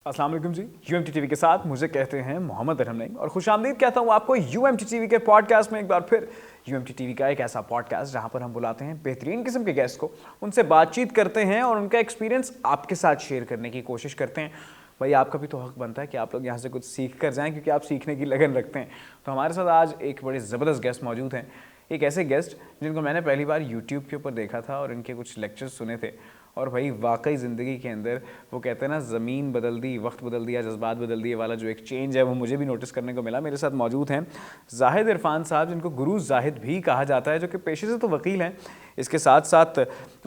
अस्सलाम वालेकुम जी। UMT TV के साथ मुझे कहते हैं मोहम्मद अरहम नईम और खुशामदीद कहता हूँ आपको यूएमटी टीवी के पॉडकास्ट में एक बार फिर। यूएमटी टीवी का एक ऐसा पॉडकास्ट जहाँ पर हम बुलाते हैं बेहतरीन किस्म के गेस्ट को, उनसे बातचीत करते हैं और उनका एक्सपीरियंस आपके साथ शेयर करने की कोशिश करते हैं। भाई आपका भी तो हक बनता है कि आप लोग यहाँ से कुछ सीख कर जाएँ, क्योंकि आप सीखने की लगन रखते हैं। तो हमारे साथ आज एक बड़े ज़बरदस्त गेस्ट मौजूद हैं, एक ऐसे गेस्ट जिनको मैंने पहली बार यूट्यूब के ऊपर देखा था और इनके कुछ लेक्चर्स सुने थे। और भाई वाकई ज़िंदगी के अंदर वो कहते हैं ना, ज़मीन बदल दी, वक्त बदल दिया, जज्बात बदल दिए वाला जो एक चेंज है वो मुझे भी नोटिस करने को मिला। मेरे साथ मौजूद हैं जाहिद इरफान साहब, जिनको गुरु जाहिद भी कहा जाता है, जो कि पेशे से तो वकील हैं, इसके साथ साथ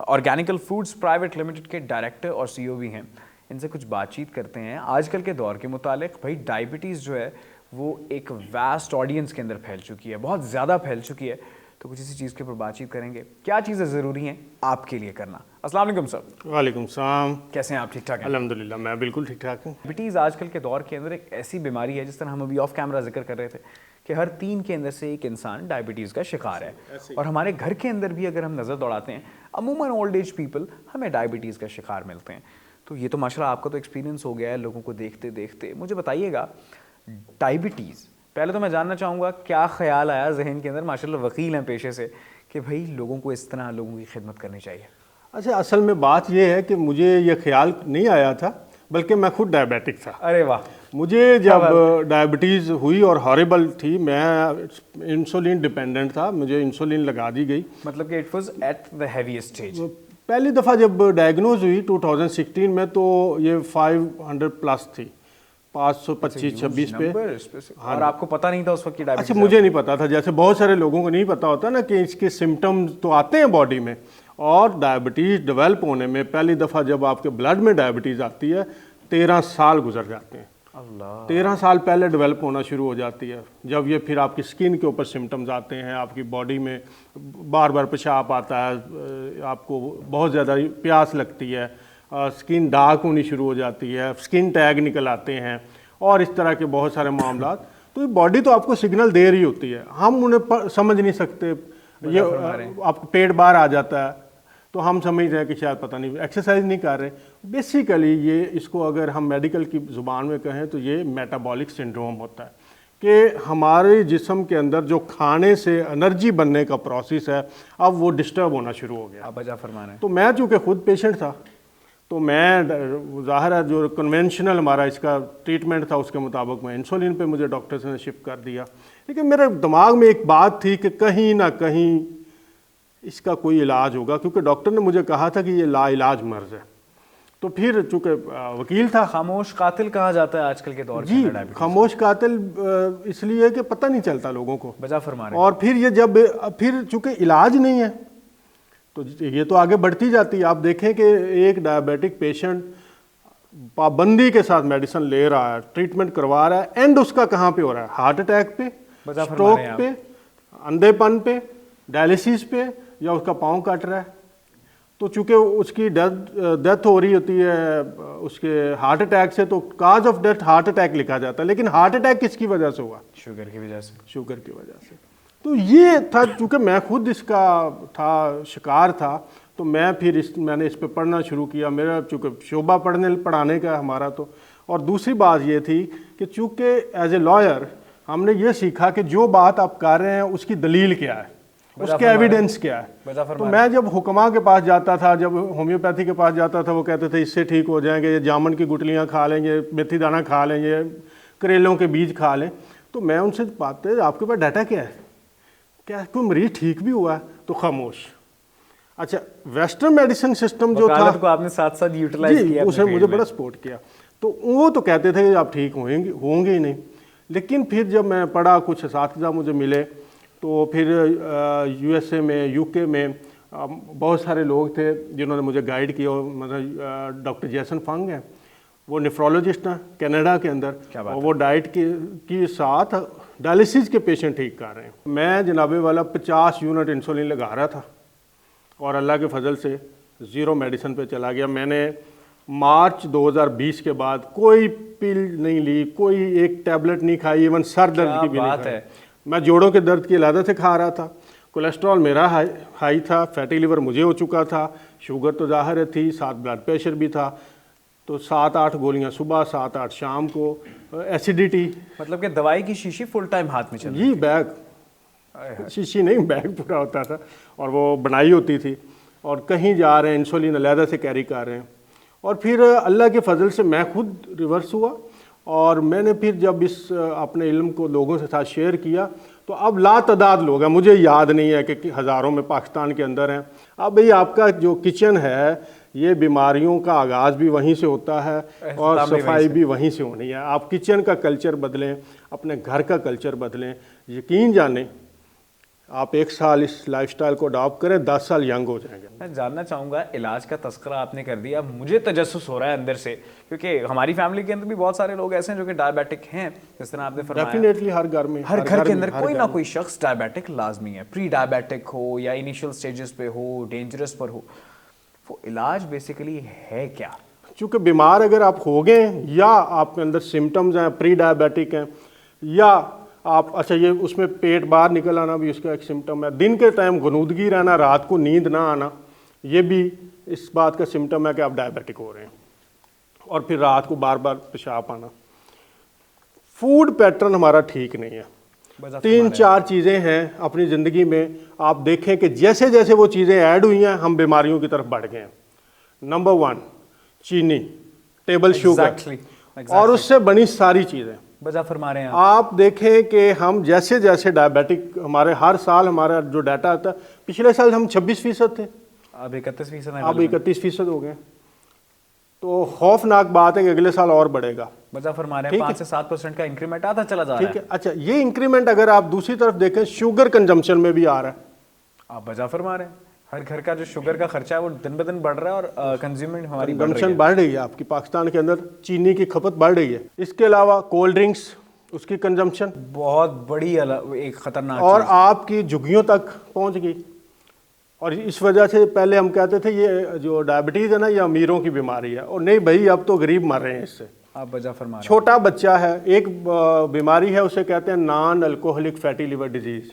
ऑर्गेनिकल फूड्स प्राइवेट लिमिटेड के डायरेक्टर और CEO भी हैं। इनसे कुछ बातचीत करते हैं आजकल के दौर के मुतालिक। भाई डायबिटीज़ जो है वो एक वास्ट ऑडियंस के अंदर फैल चुकी है, बहुत ज़्यादा फैल चुकी है। तो कुछ इसी चीज़ के ऊपर बातचीत करेंगे, क्या चीज़ें ज़रूरी हैं आपके लिए करना। अस्सलाम वालेकुम सर। वालेकुम सलाम। कैसे हैं आप? ठीक ठाक हैं? अल्हम्दुलिल्लाह मैं बिल्कुल ठीक ठाक हूँ। डायबिटीज़ आजकल के दौर के अंदर एक ऐसी बीमारी है, जिस तरह हम अभी ऑफ कैमरा जिक्र कर रहे थे कि हर 3 के अंदर से एक इंसान डायबिटीज़ का शिकार है। और हमारे घर के अंदर भी अगर हम नज़र दौड़ाते हैं, अमूमन ओल्ड एज पीपल हमें डायबिटीज़ का शिकार मिलते हैं। तो ये तो माशाल्लाह आपका तो एक्सपीरियंस हो गया है लोगों को देखते देखते। मुझे बताइएगा, डायबिटीज़ पहले तो मैं जानना चाहूँगा क्या ख्याल आया जहन के अंदर, माशाल्लाह वकील हैं पेशे से, कि भाई लोगों को इस तरह लोगों की खिदमत करनी चाहिए। अच्छा, असल में बात यह है कि मुझे ये ख्याल नहीं आया था, बल्कि मैं खुद डायबिटिक था। अरे वाह। मुझे जब डायबिटीज़ हुई और हॉरिबल थी, मैं इंसुलिन डिपेंडेंट था, मुझे इंसुलिन लगा दी गई। मतलब कि it was at the heaviest stage. पहली दफ़ा जब डायग्नोज हुई 2016 में, तो ये 500 प्लस थी, 525-26 पे। हाँ, और आपको पता नहीं था उस वक्त की डायबिटीज? अच्छा, मुझे नहीं पता था, जैसे बहुत सारे लोगों को नहीं पता होता ना कि इसके सिम्टम्स तो आते हैं बॉडी में, और डायबिटीज़ डेवलप होने में पहली दफ़ा जब आपके ब्लड में डायबिटीज़ आती है 13 साल गुजर जाते हैं। अल्लाह। 13 साल पहले डेवलप होना शुरू हो जाती है, जब ये फिर आपकी स्किन के ऊपर सिम्टम्स आते हैं, आपकी बॉडी में बार बार पेशाब आता है, आपको बहुत ज़्यादा प्यास लगती है, स्किन डार्क होनी शुरू हो जाती है, स्किन टैग निकल आते हैं, और इस तरह के बहुत सारे मामला। तो ये बॉडी तो आपको सिग्नल दे रही होती है, हम उन्हें समझ नहीं सकते। ये आपको पेट बाहर आ जाता है तो हम समझ रहे हैं कि शायद पता नहीं एक्सरसाइज नहीं कर रहे। बेसिकली ये, इसको अगर हम मेडिकल की ज़ुबान में कहें तो ये मेटाबॉलिक सिंड्रोम होता है, कि हमारे जिस्म के अंदर जो खाने से एनर्जी बनने का प्रोसेस है, अब वो डिस्टर्ब होना शुरू हो गया। आप वजह फरमा रहे हैं। तो मैं चूँकि खुद पेशेंट था, तो मैं ज़ाहिर है जो कन्वेंशनल हमारा इसका ट्रीटमेंट था उसके मुताबिक मैं इंसुलिन पे मुझे डॉक्टर्स ने शिफ्ट कर दिया। लेकिन मेरे दिमाग में एक बात थी कि कहीं ना कहीं इसका कोई इलाज होगा, क्योंकि डॉक्टर ने मुझे कहा था कि ये लाइलाज मर्ज़ है। तो फिर चूँकि वकील था। खामोश कातिल कहा जाता है आजकल के दौर जी, में। खामोश कातिल इसलिए कि पता नहीं चलता लोगों को। वजह फरमा रहे हैं। और फिर ये जब फिर चूँकि इलाज नहीं है तो ये तो आगे बढ़ती जाती है। आप देखें कि एक डायबिटिक पेशेंट पाबंदी के साथ मेडिसिन ले रहा है, ट्रीटमेंट करवा रहा है, एंड उसका कहाँ पे हो रहा है? हार्ट अटैक पे, स्ट्रोक पे, अंधेपन पे, डायलिसिस पे, या उसका पाँव कट रहा है। तो चूँकि उसकी डेथ हो रही होती है उसके हार्ट अटैक से, तो cause of death heart attack लिखा जाता है, लेकिन हार्ट अटैक किसकी वजह से हुआ? शुगर की वजह से। शुगर की वजह से। तो ये था, चूँकि मैं खुद इसका था, शिकार था, तो मैं फिर मैंने इस पे पढ़ना शुरू किया। मेरा चूँकि शोबा पढ़ाने का हमारा तो, और दूसरी बात ये थी कि चूँकि एज ए लॉयर हमने ये सीखा कि जो बात आप कर रहे हैं उसकी दलील क्या है, उसके एविडेंस क्या है। तो मैं जब हुक्मा के पास जाता था, जब होम्योपैथी के पास जाता था, वो कहते थे इससे ठीक हो जाएंगे, ये जामुन की गुठलियाँ खा लेंगे, मेथी दाना खा लेंगे, करेलों के बीज खा लें। तो मैं उनसे बातें, आपके पास डाटा क्या है, क्या कोई मरीज ठीक भी हुआ? तो खामोश। अच्छा, वेस्टर्न मेडिसिन सिस्टम जो था को आपने साथ साथ यूटिलाइज किया, उसने मुझे बड़ा सपोर्ट किया। तो वो तो कहते थे कि आप ठीक होंगे ही नहीं। लेकिन फिर जब मैं पढ़ा, कुछ असातिज़ा मुझे मिले, तो फिर USA में, UK में बहुत सारे लोग थे जिन्होंने मुझे गाइड किया। मतलब डॉक्टर जैसन फंग है, वो नेफ्रोलॉजिस्ट हैं कनाडा के अंदर, और वो डाइट की साथ डायलिसिस के पेशेंट ठीक कर रहे हैं। मैं जनाबे वाला 50 यूनिट इंसुलिन लगा रहा था, और अल्लाह के फजल से ज़ीरो मेडिसिन पे चला गया। मैंने मार्च 2020 के बाद कोई पिल नहीं ली, कोई एक टैबलेट नहीं खाई, इवन सर दर्द की भी नहीं खाई। मैं जोड़ों के दर्द की इलादत से खा रहा था। कोलेस्ट्रॉल मेरा हाई था, फैटी लिवर मुझे हो चुका था, शुगर तो ज़ाहिर थी, साथ ब्लड प्रेशर भी था। तो 7-8 गोलियां सुबह, 7-8 शाम को। एसिडिटी, मतलब कि दवाई की शीशी फुल टाइम हाथ में चल ये बैग, शीशी नहीं बैग पूरा होता था, और वो बनाई होती थी, और कहीं जा रहे हैं इंसुलिन अलहदा से कैरी कर रहे हैं। और फिर अल्लाह के फजल से मैं खुद रिवर्स हुआ, और मैंने फिर जब इस अपने इल्म को लोगों के साथ शेयर किया तो अब लातादाद लोग हैं, मुझे याद नहीं है कि हज़ारों में पाकिस्तान के अंदर हैं। अब भाई आपका जो किचन है, ये बीमारियों का आगाज़ भी वहीं से होता है और सफाई भी वहीं से होनी है। आप किचन का कल्चर बदलें, अपने घर का कल्चर बदलें, यकीन जानें आप 1 साल इस लाइफस्टाइल को अडॉप्ट करें, 10 साल यंग हो जाएंगे। मैं जानना चाहूँगा, इलाज का तस्करा आपने कर दिया, मुझे तजस्सुस हो रहा है अंदर से, क्योंकि हमारी फैमिली के अंदर भी बहुत सारे लोग ऐसे हैं जो कि डायबिटिक हैं, जिस तरह आपने फरमाया। डेफिनेटली हर घर में, हर घर के अंदर कोई ना कोई शख्स डायबिटिक लाजमी है, प्री डायबिटिक हो या इनिशियल स्टेजेस पे हो, डेंजरस पर हो। वो इलाज बेसिकली है क्या? चूँकि बीमार अगर आप हो गए या आपके अंदर सिम्टम्स हैं, प्री डायबिटिक हैं, या आप, अच्छा ये उसमें पेट बाहर निकल आना भी उसका एक सिम्टम है, दिन के टाइम गनूदगी रहना, रात को नींद ना आना, ये भी इस बात का सिम्टम है कि आप डायबिटिक हो रहे हैं, और फिर रात को बार बार पेशाब आना। फूड पैटर्न हमारा ठीक नहीं है। 3-4 चीज़ें हैं अपनी ज़िंदगी में, आप देखें कि जैसे जैसे वो चीज़ें ऐड हुई हैं हम बीमारियों की तरफ बढ़ गए हैं। नंबर 1 चीनी, टेबल शुगर, और उससे बनी सारी चीज़ें। वजह फरमा रहे हैं आप देखें कि हम जैसे जैसे डायबिटिक, हमारे हर साल हमारा जो डाटा आता है, पिछले साल हम 26% थे, अब 31%, अब 31% हो गए। तो खौफनाक बात है कि अगले साल और बढ़ेगा। वजह फरमा रहे हैं 5 से 7% का इंक्रीमेंट आता चला जा रहा है। ठीक है, अच्छा ये इंक्रीमेंट अगर आप दूसरी तरफ देखें शुगर कंजम्पशन में भी आ रहा है। आप वजह फरमा रहे हैं, हर घर का जो शुगर का खर्चा है वो दिन ब दिन बढ़ रहा है, और कंज्यूमेंट हमारी कंजम्पशन बढ़ रही है आपकी, पाकिस्तान के अंदर चीनी की खपत बढ़ रही है। इसके अलावा कोल्ड ड्रिंक्स, उसकी कंजम्पशन बहुत बड़ी एक खतरनाक और आपकी झुग्गियों तक पहुंच गई। और इस वजह से पहले हम कहते थे ये जो डायबिटीज़ है ना, ये अमीरों की बीमारी है, और नहीं भाई अब तो गरीब मर रहे हैं इससे। आप वजह फरमा रहे हैं। छोटा बच्चा है, एक बीमारी है, उसे कहते हैं non alcoholic fatty liver disease,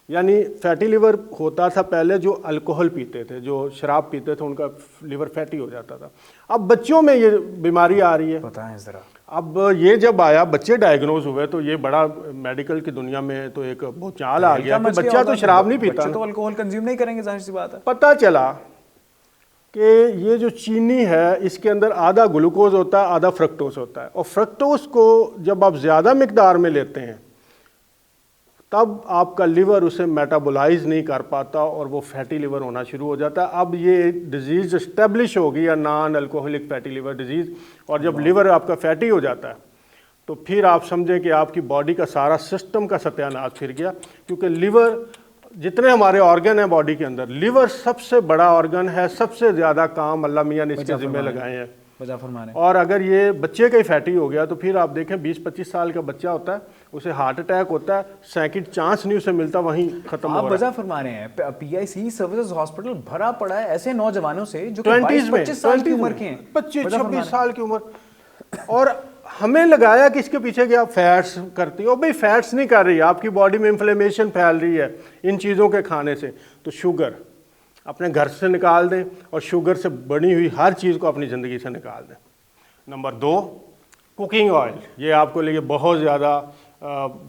यानी फैटी लिवर होता था पहले जो अल्कोहल पीते थे, जो शराब पीते थे, उनका लिवर फैटी हो जाता था। अब बच्चों में ये बीमारी आ रही है। बताएं ज़रा। अब ये जब आया, बच्चे डायग्नोज हुए, तो ये बड़ा मेडिकल की दुनिया में तो एक भूचाल आ गया कि बच्चा तो शराब नहीं पीता, तो अल्कोहल कंज्यूम नहीं करेंगे, जाहिर सी बात है। पता चला कि ये जो चीनी है इसके अंदर आधा ग्लूकोज होता है, आधा फ्रक्टोज होता है, और फ्रक्टोज को जब आप ज़्यादा मिकदार में लेते हैं तब आपका लिवर उसे मेटाबोलाइज नहीं कर पाता और वो फैटी लिवर होना शुरू हो जाता है। अब ये डिजीज़ इस्टेब्लिश हो गई है, non alcoholic fatty liver disease, और जब लिवर आपका फैटी हो जाता है तो फिर आप समझें कि आपकी बॉडी का सारा सिस्टम का सत्यानाश फिर गया। क्योंकि लिवर, जितने हमारे ऑर्गन हैं बॉडी के अंदर, लिवर सबसे बड़ा ऑर्गन है, सबसे ज़्यादा काम अल्लाह मियाँ ने इसके ज़िम्मे लगाए हैं। और अगर ये बच्चे का ही फैटी हो गया तो फिर आप देखें 20-25 साल का बच्चा होता है, उसे हार्ट अटैक होता है, सेकंड चांस नहीं उसे मिलता, वहीं खत्म हो रहा है। आप वजह फरमा रहे हैं, पीआईसी सर्विसेज हॉस्पिटल भरा पड़ा है ऐसे नौजवानों से जो 20-25 साल की उम्र के हैं, 25-26 साल की उम्र, और हमें लगाया कि इसके पीछे कि आप फैट्स करती हो। भाई फैट्स नहीं कर रही, आपकी बॉडी में इन्फ्लेमेशन फैल रही है इन चीज़ों के खाने से। तो शुगर अपने घर से निकाल दें, और शुगर से बनी हुई हर चीज़ को अपनी ज़िंदगी से निकाल दें। नंबर 2 कुकिंग ऑयल, ये आपको लिए बहुत ज़्यादा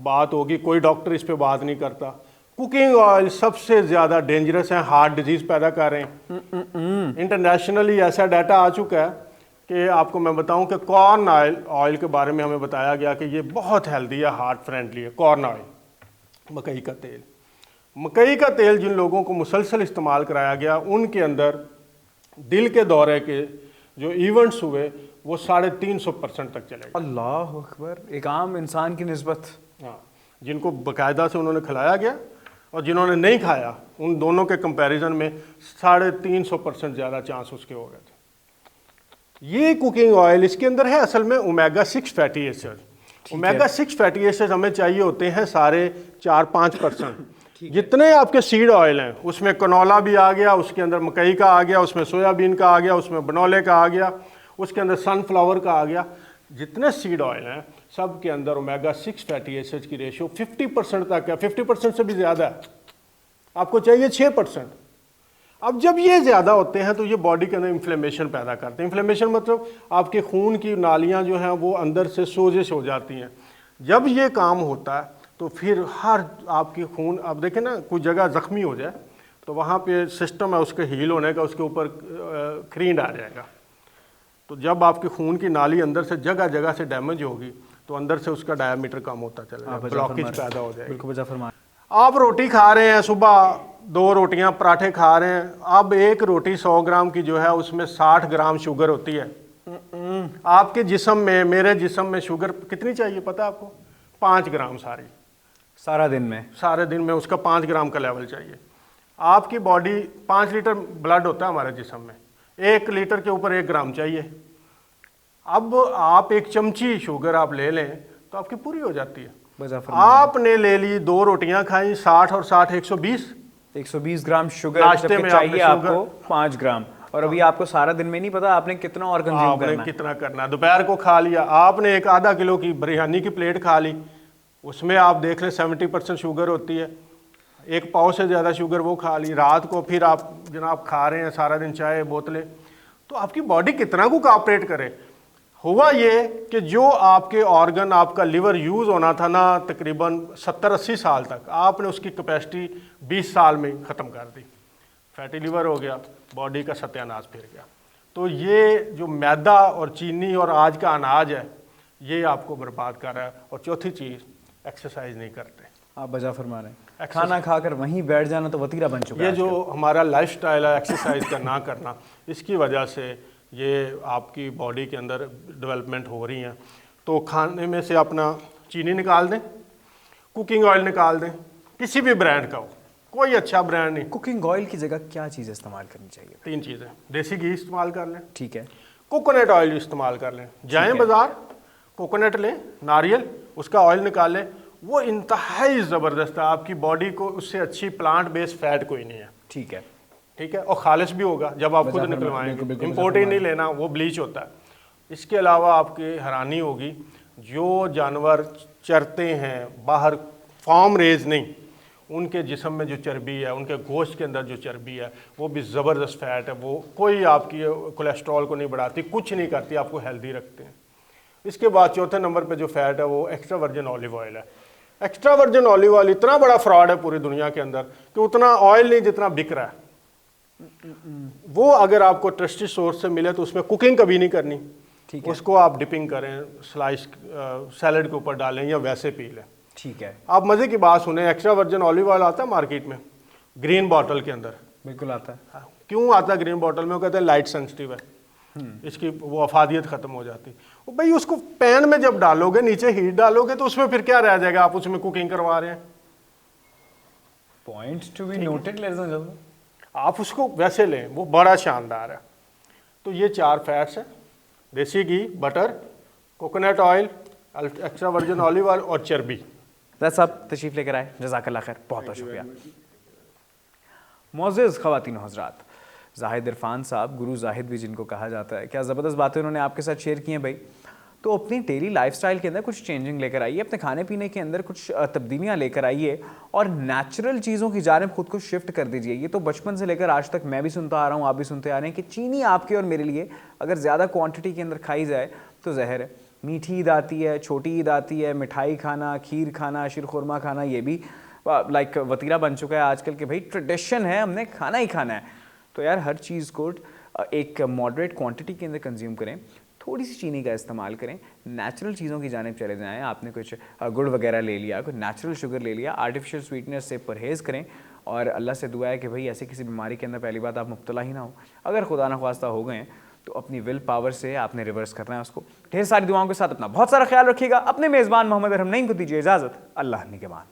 बात होगी, कोई डॉक्टर इस पे बात नहीं करता। कुकिंग ऑयल सबसे ज़्यादा डेंजरस है, हार्ट डिजीज़ पैदा कर रहे हैं। इंटरनेशनली ऐसा डाटा आ चुका है कि आपको मैं बताऊं कि कॉर्न ऑयल के बारे में हमें बताया गया कि ये बहुत हेल्दी है, हार्ट फ्रेंडली है। कॉर्न ऑयल, मकई का तेल, मकई का तेल जिन लोगों को मुसलसल इस्तेमाल कराया गया उनके अंदर दिल के दौरे के जो इवेंट्स हुए वो 350% तक चले गए। अल्लाह अकबर, एक आम इंसान की निस्बत। हाँ, जिनको बाकायदा से उन्होंने खिलाया गया और जिन्होंने नहीं खाया, उन दोनों के कंपैरिजन में 350% ज़्यादा चांस उसके हो गए थे। ये कुकिंग ऑयल, इसके अंदर है असल में omega 6 fatty acid. Omega 6 fatty acid हमें चाहिए होते हैं 4.5%। जितने आपके सीड ऑयल हैं उसमें कनोला भी आ गया, उसके अंदर मकई का आ गया, उसमें सोयाबीन का आ गया, उसमें बनोले का आ गया, उसके अंदर सनफ्लावर का आ गया, जितने सीड ऑयल हैं सब के अंदर ओमेगा 6 फैटी एसिड की रेशियो 50% तक है। 50% से भी ज़्यादा है, आपको चाहिए 6%। अब जब ये ज़्यादा होते हैं तो ये बॉडी के अंदर इन्फ्लेमेशन पैदा करते हैं। इन्फ्लेमेशन मतलब आपके खून की नालियाँ जो हैं वो अंदर से सोजिश हो जाती हैं। जब ये काम होता है तो फिर हर आपकी खून, आप देखें ना, कोई जगह ज़ख्मी हो जाए तो वहाँ पे सिस्टम है उसके हील होने का, उसके ऊपर क्रीड आ जाएगा। तो जब आपकी खून की नाली अंदर से जगह जगह से डैमेज होगी तो अंदर से उसका डायमीटर कम होता चलेगा, ब्लॉकेज पैदा हो जाएगी। बिल्कुल वजह फरमा। आप रोटी खा रहे हैं, सुबह 2 रोटियां पराठे खा रहे हैं, अब एक रोटी 100 ग्राम की जो है उसमें 60 ग्राम शुगर होती है। आपके जिस्म में, मेरे जिस्म में शुगर कितनी चाहिए पता है आपको? 5 ग्राम सारी, सारा दिन में, सारे दिन में उसका 5 ग्राम का लेवल चाहिए। आपकी बॉडी 5 लीटर ब्लड होता है हमारे जिस्म में, 1 लीटर के ऊपर 1 ग्राम चाहिए। अब आप 1 चमची शुगर आप ले लें तो आपकी पूरी हो जाती है। आपने ले ली 2 रोटियां खाई, 60 और 60 120 ग्राम शुगर, नाश्ते में चाहिए आपको 5 ग्राम, और अभी आपको सारा दिन में नहीं पता आपने कितना और कंज्यूम करना है। कितना करना है। दोपहर को खा लिया आपने, 1 आधा किलो की बिरयानी की प्लेट खा ली, उसमें आप देख लें 70% शुगर होती है, 1 पाव से ज़्यादा शुगर वो खा ली। रात को फिर आप जनाब खा रहे हैं सारा दिन चाय बोतलें, तो आपकी बॉडी कितना को कोऑपरेट करे। हुआ ये कि जो आपके ऑर्गन, आपका लिवर यूज़ होना था ना तकरीबन 70-80 साल तक, आपने उसकी कैपेसिटी 20 साल में ख़त्म कर दी। फैटी लिवर हो गया, बॉडी का सत्यानाश फिर गया। तो ये जो मैदा और चीनी और आज का अनाज है ये आपको बर्बाद कर रहा है। और चौथी चीज़, एक्सरसाइज नहीं करते। आप बजा फरमा रहे हैं, खाना खाकर वहीं बैठ जाना तो वतीरा बन चुका है। ये जो हमारा लाइफस्टाइल है, एक्सरसाइज का ना करना, इसकी वजह से ये आपकी बॉडी के अंदर डेवलपमेंट हो रही हैं। तो खाने में से अपना चीनी निकाल दें, कुकिंग ऑयल निकाल दें, किसी भी ब्रांड का हो, कोई अच्छा ब्रांड नहीं। कुकिंग ऑयल की जगह क्या चीज़ इस्तेमाल करनी चाहिए? 3 चीज़ें। देसी घी इस्तेमाल कर लें, ठीक है। कोकोनट ऑयल इस्तेमाल कर लें। जाएं बाज़ार, कोकोनट लें, नारियल, उसका ऑयल निकाल लें, वो इंतहाई ज़बरदस्त है। आपकी बॉडी को उससे अच्छी प्लांट बेस्ड फैट कोई नहीं है। ठीक है, ठीक है, और खालिश भी होगा जब आप खुद निकलवाएंगे, इम्पोर्ट ही नहीं लेना, वो ब्लीच होता है। इसके अलावा आपकी हैरानी होगी, जो जानवर चरते हैं बाहर, फार्म रेज नहीं, उनके जिस्म में जो चर्बी है, उनके गोश्त के अंदर जो चर्बी है वो भी ज़बरदस्त फैट है। वो कोई आपकी कोलेस्ट्रॉल को नहीं बढ़ाती, कुछ नहीं करती, आपको हेल्दी रखते हैं। इसके बाद चौथे नंबर पे जो फैट है वो एक्स्ट्रा वर्जिन ऑलिव ऑयल है। एक्स्ट्रा वर्जिन ऑलिव ऑयल इतना बड़ा फ्रॉड है पूरी दुनिया के अंदर कि उतना ऑयल नहीं जितना बिक रहा है। वो अगर आपको ट्रस्टेड सोर्स से मिले तो उसमें कुकिंग कभी नहीं करनी, ठीक है। उसको आप डिपिंग करें, स्लाइस सैलड के ऊपर डालें या वैसे पी लें, ठीक है। आप मज़े की बात सुने, एक्स्ट्रा वर्जिन ऑलिव ऑयल आता है मार्केट में ग्रीन बॉटल के अंदर। बिल्कुल आता है। क्यों आता है ग्रीन बॉटल में? वो कहते हैं लाइट सेंसिटिव है, इसकी वो अफादियत ख़त्म हो जाती। वो भाई उसको पैन में जब डालोगे, नीचे हीट डालोगे, तो उसमें फिर क्या रह जाएगा? आप उसमें कुकिंग करवा रहे हैं। Point to be noted ladies and gentleman. आप उसको वैसे लें, वो बड़ा शानदार है। तो ये 4 फैट्स हैं, देसी घी, butter, coconut oil, extra virgin olive oil और चर्बी। साहब तशरीफ लेकर आए, जज़ाकल्लाह खैर, बहुत बहुत शुक्रिया। मोअज़्ज़िज़ ख़वातीन व हज़रात, ज़ाहिद इरफान साहब, गुरु ज़ाहिद भी जिनको कहा जाता है, क्या ज़बरदस्त बातें उन्होंने आपके साथ शेयर की हैं भाई। तो अपनी डेली लाइफस्टाइल के अंदर कुछ चेंजिंग लेकर आइए, अपने खाने पीने के अंदर कुछ तब्दीलियाँ लेकर आइए और नेचुरल चीज़ों की जानिब खुद को शिफ्ट कर दीजिए। ये तो बचपन से लेकर आज तक मैं भी सुनता आ रहा हूँ, आप भी सुनते आ रहे हैं कि चीनी आपके और मेरे लिए अगर ज़्यादा क्वांटिटी के अंदर खाई जाए तो जहर है। मीठी ईद आती है, छोटी ईद आती है, मिठाई खाना, खीर खाना, शीरखुरमा खाना, ये भी लाइक वतीरा बन चुका है आजकल के भाई ट्रेडिशन है, हमने खाना ही खाना है। तो यार हर चीज़ को एक मॉडरेट क्वांटिटी के अंदर कंज्यूम करें, थोड़ी सी चीनी का इस्तेमाल करें, नेचुरल चीज़ों की जानिब चले जाएं। आपने कुछ गुड़ वगैरह ले लिया, कुछ नेचुरल शुगर ले लिया, आर्टिफिशियल स्वीटनर से परहेज़ करें और अल्लाह से दुआ है कि भाई ऐसे किसी बीमारी के अंदर पहली बात आप मुब्तला ही ना हो। अगर खुदा न ख्वास्ता हो गए तो अपनी विल पावर से आपने रिवर्स करना है उसको। ढेर सारी दुआओं के साथ अपना बहुत सारा ख्याल रखिएगा। अपने मेज़बान मोहम्मद अरहम नईम को दीजिए इजाज़त। अल्लाह निगहबान।